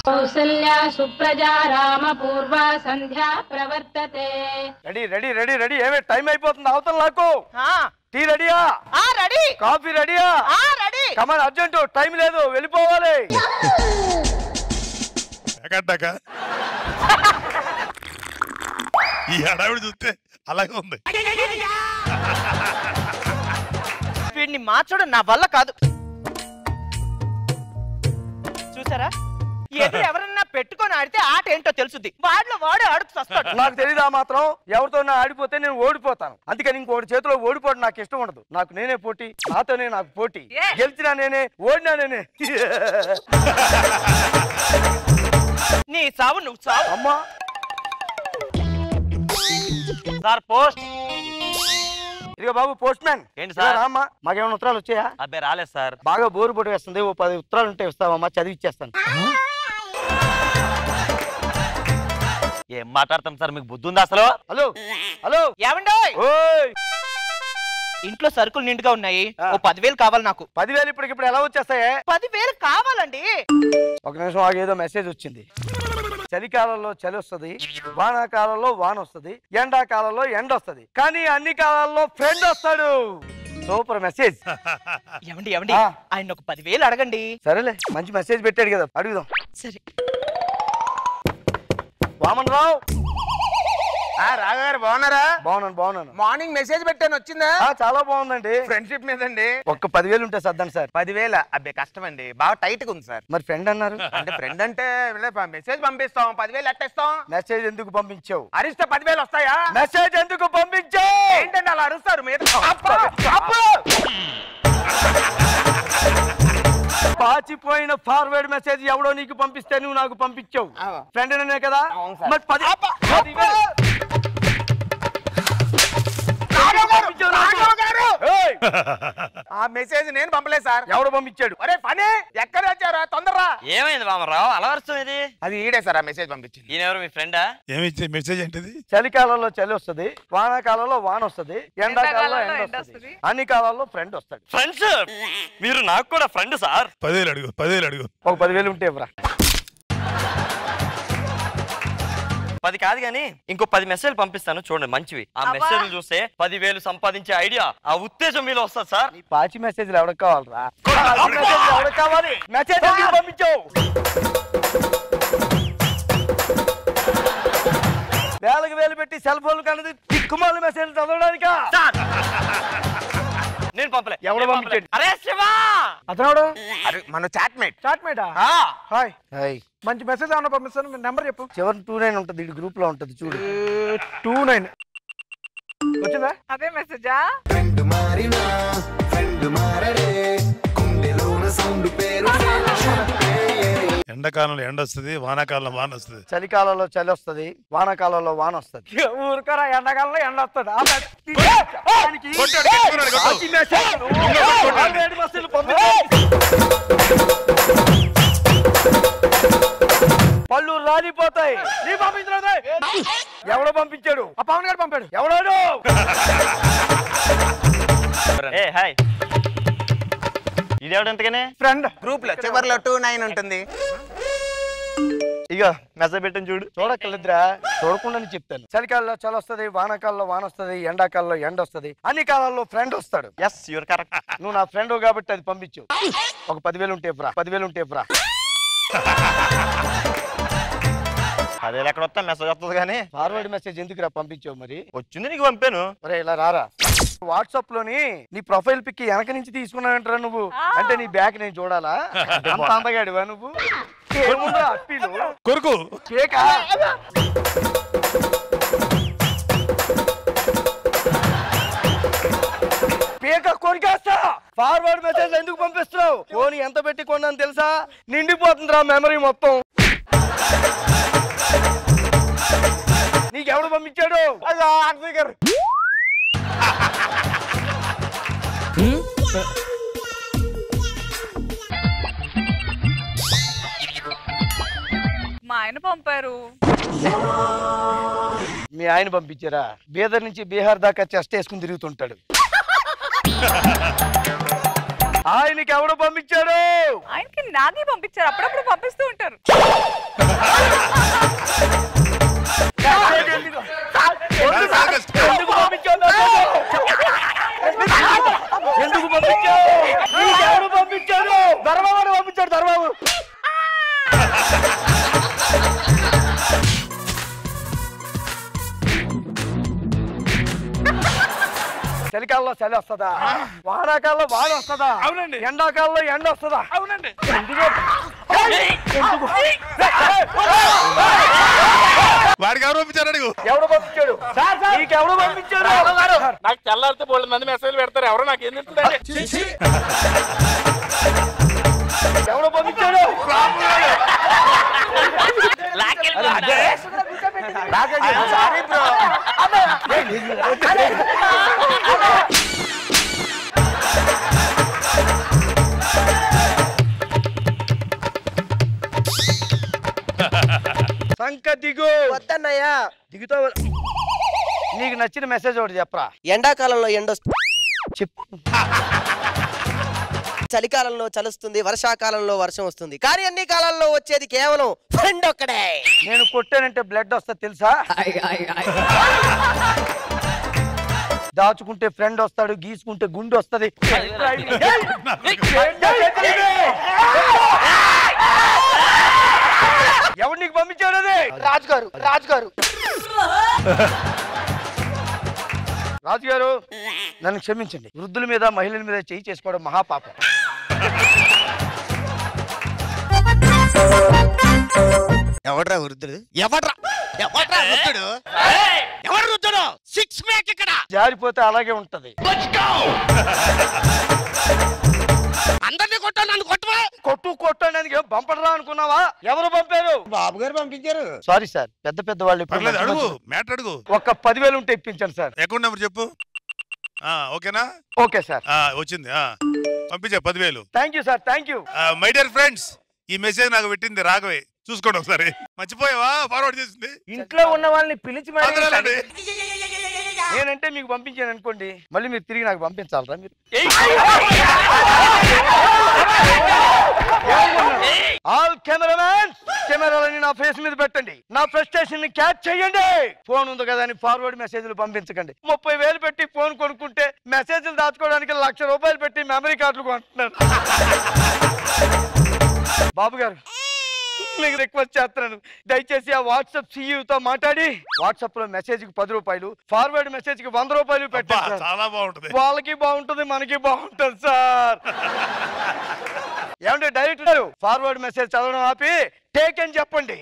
కౌసల్యా సుప్రజా రామ పూర్వ సంధ్యా ప్రవర్తతే. Ready ready ready ready. ఏమే టైం అయిపోతుంది అవతల నాకు. టీ రెడీయా? రెడీ. కాఫీ రెడీయా? రెడీ. కమాన్ అర్జెంట్, టైం లేదు, వెళ్ళిపోవాలి. ఈ హడావిడి చూస్తే అలాగే ఉంది. వీడిని మార్చడం నా వల్ల కాదు. చూసారా, ఎదురు ఎవరన్నా పెట్టుకొని ఆడితే ఆట ఏంటో తెలుసుద్ది. వాడిలో వాడే ఆడుతూ వస్తాడు. నాకు తెలీదా మాత్రం, ఎవరితో ఆడిపోతే నేను ఓడిపోతాను. అందుకని ఇంకోటి చేతిలో ఓడిపోవడం నాకు ఇష్టం ఉండదు. నాకు నేనే పోటీ, నాతోనే నాకు పోటీ. గెలిచినా నేనే, ఓడినా నేనే. నీ సావు నువ్వు సావు. అమ్మా సార్ పోస్ట్. ఇదిగో బాబు పోస్ట్ మ్యాన్. ఏంటి సార్? అమ్మా మాకేమైనా ఉత్తరాలు వచ్చాయా? అబ్బాయి రాలేదు సార్. బాగా బోరు పొడి వేస్తుంది, ఓ 10 ఉత్తరాలు ఉంటే ఇస్తావమ్మా, చదివిచ్చేస్తాను. ఏం మాట్లాడతాం సార్, మీకు బుద్ధి ఉందా అసలు? హలో హలో ఏమండో, ఇంట్లో సరుకులు నిండుగా ఉన్నాయి, ఓ 10,000 కావాలి నాకు. 10,000 ఇప్పటికిప్పుడు ఎలా వచ్చేస్తాయే? 10,000 కావాలండి. ఒక నిమిషం ఆగు, ఏదో మెసేజ్ వచ్చింది. చలికాలంలో చలి వస్తుంది, వానాకాలంలో వాన వస్తుంది, ఎండాకాలంలో ఎండ వస్తుంది, కానీ అన్ని కాలాల్లో ఫ్రెండ్ వస్తాడు. Super message. ఏమండి ఏమండి, ఆయన ఒక 10,000 అడగండి. సరేలే, మంచి మెసేజ్ పెట్టాడు కదా, అడుగుదాం. సరే. వామన్ రావు. రాఘగారు బాగున్నారా? బాగున్నాను. మార్నింగ్ మెసేజ్ పెట్టాను, వచ్చిందా? చాలా బాగుందండి. ఫ్రెండ్షిప్ మీదండి. ఒక్క 10,000 ఉంటే సర్దాను సార్. 10,000 అబ్బే కష్టం అండి, బాగా టైట్ గా ఉంది సార్. మరి ఫ్రెండ్ అన్నారు. అంటే ఫ్రెండ్ అంటే మెసేజ్ పంపిస్తాం, 10,000 ఎట్టేస్తాం. మెసేజ్ ఎందుకు పంపించావు? అరిస్తే 10,000 వస్తాయా? మెసేజ్ ఎందుకు పంపించావు? ఏంటండి అలా అరుస్తారు మీరు? పాచిపోయిన ఫార్వర్డ్ మెసేజ్ ఎవడో నీకు పంపిస్తే నువ్వు నాకు పంపించావు. ఫ్రెండ్ అనే కదా. మరి 10,000 ఆ మెసేజ్ నేను పంపలేదు సార్. ఎవడు పంపించాడు? అరే పని ఎక్కడ వచ్చారా, తొందరరా. ఏమైంది బామరావు, అలా వరుస్తాం ఇది? అది ఈడే సార్ ఆ మెసేజ్ పంపించింది. ఈయనెవరు, మీ ఫ్రెండా? ఏమి మెసేజ్ ఏంటిది? చలికాలంలో చలి వస్తుంది, వానాకాలంలో వాన వస్తుంది, ఎండాకాలంలో ఎండ వస్తుంది, అన్ని కాలాల్లో ఫ్రెండ్ వస్తాడు. ఫ్రెండ్స్, మీరు నాకు కూడా ఫ్రెండ్ సార్. 10,000 అడుగు, 10,000 అడుగు. ఒక 10,000 ఉంటే ఇవ్వరా. 10 కాదు గానీ ఇంకో 10 మెసేజ్లు పంపిస్తాను, చూడండి మంచివి. ఆ మెసేజ్లు చూస్తే 10,000 సంపాదించే ఐడియా, ఆ ఉత్తేజం మీలో వస్తుంది సార్. ఈ పాచి మెసేజ్లు ఎవరికి కావాలరా? ఎవరికి కావాలి? మెసేజ్ ఎందుకు పంపించావు? వేలకు వేలు పెట్టి సెల్ ఫోన్ కన్నది దిక్కుమాల మెసేజ్ చదవడానికా? నేను పంపలే. ఎవడు పంపించాడు? అరే శివా, అతను మన చాట్మేట్. చాట్మేటా? Hi hi. మంచి మెసేజ్ ఏమన్నా పంపిస్తాను, నెంబర్ చెప్పు. చివరి 29 ఉంటుంది, ఇటు గ్రూప్ లో ఉంటుంది చూడు. 29 వచ్చిందా? అదే మెసేజా? ఎండాకాలంలో ఎండ వస్తుంది, వానాకాలంలో వాన వస్తుంది. చలికాలంలో చలి వస్తుంది, వానాకాలంలో వాన వస్తుంది. ఊరుకరా, ఎండాకాలంలో ఎండ వస్తుంది. పళ్ళు రాలిపోతాయి. నీ పంపించలేదు. ఎవడో పంపించాడు? ఆ పవన్ గారు పంపాడు. ఎవడాడు? ఏ హాయ్, ఇదేవిడ ఎంతగానే ఫ్రెండ్. గ్రూప్ లో చివర్లో 29 ఉంటుంది. ఇక మెసేజ్ పెట్టని చూడు. చూడక్కర్లేదురా, చూడకుండానే చెప్తాను. చలికాలంలో చలి వస్తుంది, వానాకాలంలో వాన వస్తుంది, ఎండాకాలంలో ఎండ వస్తుంది, అన్ని కాలాల్లో ఫ్రెండ్ వస్తాడు. Yes you're correct. నువ్వు నా ఫ్రెండ్ కాబట్టి అది పంపించు. ఒక 10,000 ఉంటే ఇవ్వరా. 10,000 ఉంటే ఇవ్వరా. అదే ఎక్కడ వస్తా మెసేజ్ వస్తుంది కానీ ఫార్వర్డ్ మెసేజ్ ఎందుకురా పంపించావు? మరి వచ్చింది నీకు పంపాను. ఒరే ఇలా రారా. వాట్సాప్ లోని నీ ప్రొఫైల్ పిక్ వెనక నుంచి తీసుకున్నావంటరా నువ్వు. అంటే నీ బ్యాక్ నేను చూడాలా? అంత అందగాడివా నువ్వు? అప్పీలు కొరకు కేకా? పేక కొరికేస్తా. ఫార్వర్డ్ మెసేజ్ ఎందుకు పంపిస్తున్నావు? ఫోన్ ఎంత పెట్టి కొన్నాను తెలుసా? నిండిపోతుందిరా మెమరీ మొత్తం. నీకెవడు పంపించాడు? మా ఆయన పంపారు. మీ ఆయన పంపించారా? బీదర్ నుంచి బీహార్ దాకా చెస్ట్ వేసుకుని తిరుగుతుంటాడు. ఆయనకి ఎవడు పంపించాడు? ఆయనకి నాగి పంపించారు, అప్పుడప్పుడు పంపిస్తూ ఉంటారు. ఎందుకు పంపించావు? నీకెవడు పంపించాడు? ధర్మవాడు పంపించాడు. ధర్మబాబు చలికాలంలో చలి వస్తుందా? వానాకాలంలో వాన వస్తుందా? అవునండి. ఎండాకాలంలో ఎండ వస్తుందా? అవునండి. వాడికి ఎవరు పంపించారు అడుగు. ఎవడు పంపించాడు? నీకెవడు పంపించాడు? నాకు తెల్లారితే బోల్డ్ మంది మెసేజ్ పెడతారు, ఎవరో నాకు ఏం తెలుస్తుందండి. ఎవడు పంపించాడు? Sorry bro. సంక దిగు. వద్దన్నయ్యా. దిగుతావు. నీకు నచ్చిన మెసేజ్ ఒకటి చెప్పరా. ఎండాకాలంలో ఎండొస్తుంది, చెప్పు. చలికాలంలో చలుస్తుంది, వర్షాకాలంలో వర్షం వస్తుంది, కానీ అన్ని కాలాల్లో వచ్చేది కేవలం ఫ్రెండ్ ఒక్కడే. నేను కొట్టానంటే బ్లడ్ వస్తా తెలుసా? దాచుకుంటే ఫ్రెండ్ వస్తాడు, గీసుకుంటే గుండు వస్తది. ఎవరు నీకు పంపించాడు? అది రాజుగారు. రాజుగారు రాజుగారు నన్ను క్షమించండి. వృద్ధుల మీద మహిళల మీద చేయి చేసుకోవడం మహాపాపం. ఎవడ్రా వృద్ధుడు? ఎవడ్రా ఎవడ్రా వృద్ధుడు? ఎవరు వృద్ధుడు? సిక్స్ మ్యాక్ ఇక్కడ జారిపోతే అలాగే ఉంటది. అందరినీ కొట్టా, నన్ను కొట్టవా? కొట్టడానికి పంపడరా అనుకున్నావా? ఎవరు పంపారు? బాబు గారు పంపించారు. సారీ సార్, పెద్ద పెద్ద వాళ్ళు పర్లేదు అడుగు, మ్యాటర్ అడుగు. ఒక 10,000 ఉంటే ఇప్పించండి సార్. అకౌంట్ నెంబర్ చెప్పు. ఓకేనా? Okay sir. వచ్చింది. పంపించా 10,000. Thank you sir, thank you. My dear friends, ఈ మెసేజ్ నాకు పెట్టింది రాఘవే. చూసుకోండి ఒకసారి. మర్చిపోయావా? ఫార్వర్డ్ చేసింది. ఇంట్లో ఉన్న వాళ్ళని పిలిచి మరి నేనంటే మీకు పంపించాను అనుకోండి, మళ్ళీ మీరు తిరిగి నాకు పంపించాలరా? మీరు ఆల్ కెమెరామ్యాన్స్, కెమెరాలని నా ఫేస్ మీద పెట్టండి. నా ఫ్రస్ట్రేషన్ ని క్యాచ్ చేయండి. ఫోన్ ఉంది కదా అని ఫార్వర్డ్ మెసేజ్లు పంపించకండి. 30,000 పెట్టి ఫోన్ కొనుక్కుంటే మెసేజ్లు దాచుకోవడానికి ₹1,00,000 పెట్టి మెమరీ కార్డులు కొంటున్నారు. బాబు గారు, మీకు రిక్వెస్ట్ చేస్తున్నాను, దయచేసి ఆ వాట్సాప్ సీఈతో మాట్లాడి వాట్సాప్ లో మెసేజ్ కి ₹10, ఫార్వర్డ్ మెసేజ్ కి ₹100 పెట్టండి. చాలా బాగుంటది. వాళ్ళకి బాగుంటుంది, మనకి బాగుంటుంది సార్. ఏమంటే డైరెక్టర్ ఫార్వర్డ్ మెసేజ్ చదవడం ఆపి టేక్ అని చెప్పండి.